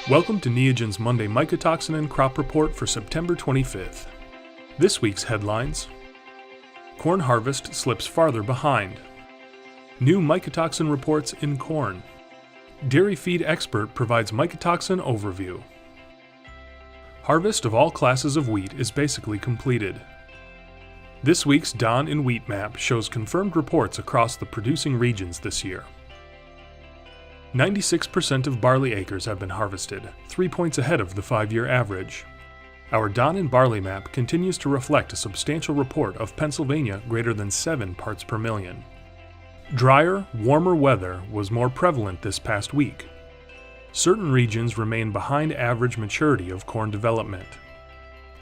Welcome to Neogen's Monday Mycotoxin and Crop Report for September 25th. This week's headlines: corn harvest slips farther behind. New mycotoxin reports in corn. Dairy feed expert provides mycotoxin overview. Harvest of all classes of wheat is basically completed. This week's Dawn in Wheat map shows confirmed reports across the producing regions this year. 96% of barley acres have been harvested, 3 points ahead of the 5-year average. Our Dawn in Barley map continues to reflect a substantial report of Pennsylvania greater than 7 parts per million. Drier, warmer weather was more prevalent this past week. Certain regions remain behind average maturity of corn development.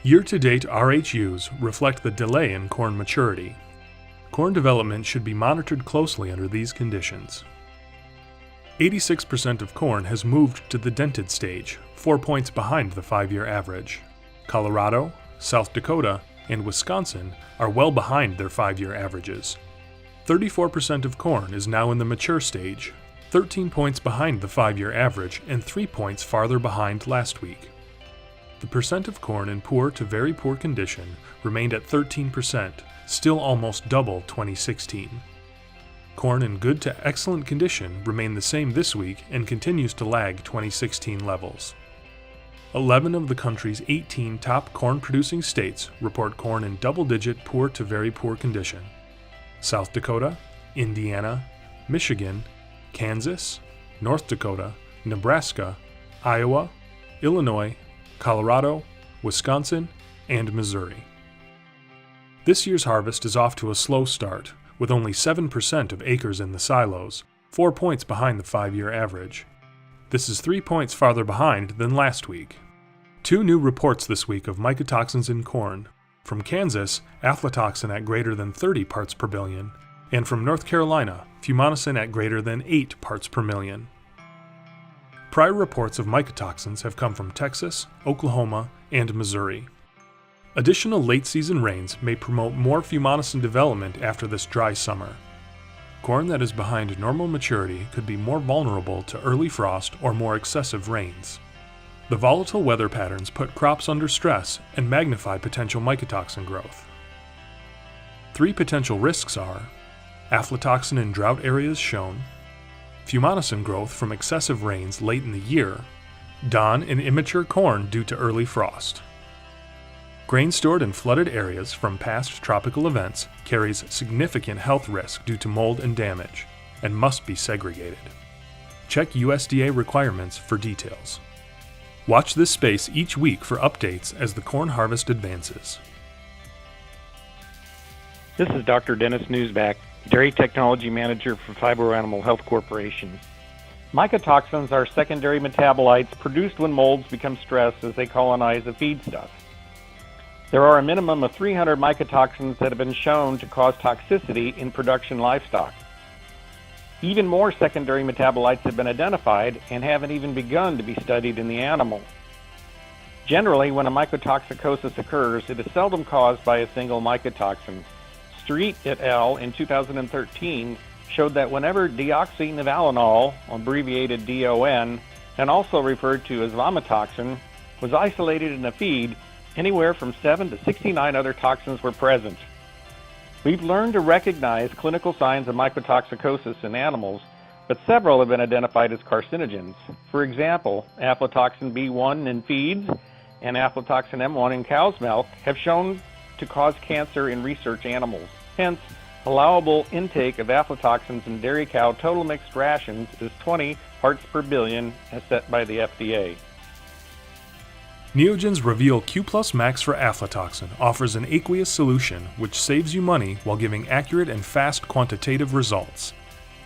Year-to-date RHUs reflect the delay in corn maturity. Corn development should be monitored closely under these conditions. 86% of corn has moved to the dented stage, 4 points behind the 5-year average. Colorado, South Dakota, and Wisconsin are well behind their 5-year averages. 34% of corn is now in the mature stage, 13 points behind the 5-year average and 3 points farther behind last week. The percent of corn in poor to very poor condition remained at 13%, still almost double 2016. Corn in good to excellent condition remained the same this week and continues to lag 2016 levels. 11 of the country's 18 top corn-producing states report corn in double-digit poor to very poor condition. South Dakota, Indiana, Michigan, Kansas, North Dakota, Nebraska, Iowa, Illinois, Colorado, Wisconsin, and Missouri. This year's harvest is off to a slow start, with only 7% of acres in the silos, 4 points behind the 5-year average. This is 3 points farther behind than last week. 2 new reports this week of mycotoxins in corn. From Kansas, aflatoxin at greater than 30 parts per billion, and from North Carolina, fumonisin at greater than 8 parts per million. Prior reports of mycotoxins have come from Texas, Oklahoma, and Missouri. Additional late-season rains may promote more fumonisin development after this dry summer. Corn that is behind normal maturity could be more vulnerable to early frost or more excessive rains. The volatile weather patterns put crops under stress and magnify potential mycotoxin growth. 3 potential risks are aflatoxin in drought areas shown, fumonisin growth from excessive rains late in the year, dawn in immature corn due to early frost. Grain stored in flooded areas from past tropical events carries significant health risk due to mold and damage, and must be segregated. Check USDA requirements for details. Watch this space each week for updates as the corn harvest advances. This is Dr. Dennis Newsback, Dairy Technology Manager for Phibro Animal Health Corporation. Mycotoxins are secondary metabolites produced when molds become stressed as they colonize a feedstuff. There are a minimum of 300 mycotoxins that have been shown to cause toxicity in production livestock. Even more secondary metabolites have been identified and haven't even begun to be studied in the animal. Generally, when a mycotoxicosis occurs, it is seldom caused by a single mycotoxin. Street et al. In 2013 showed that whenever deoxynivalenol, abbreviated DON, and also referred to as vomitoxin, was isolated in a feed, anywhere from 7 to 69 other toxins were present. We've learned to recognize clinical signs of mycotoxicosis in animals, but several have been identified as carcinogens. For example, aflatoxin B1 in feeds and aflatoxin M1 in cow's milk have shown to cause cancer in research animals. Hence, allowable intake of aflatoxins in dairy cow total mixed rations is 20 parts per billion as set by the FDA. Neogen's Reveal Q+ Max for aflatoxin offers an aqueous solution which saves you money while giving accurate and fast quantitative results.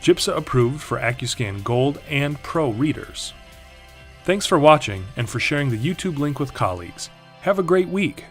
GIPSA approved for AccuScan Gold and Pro readers. Thanks for watching and for sharing the YouTube link with colleagues. Have a great week!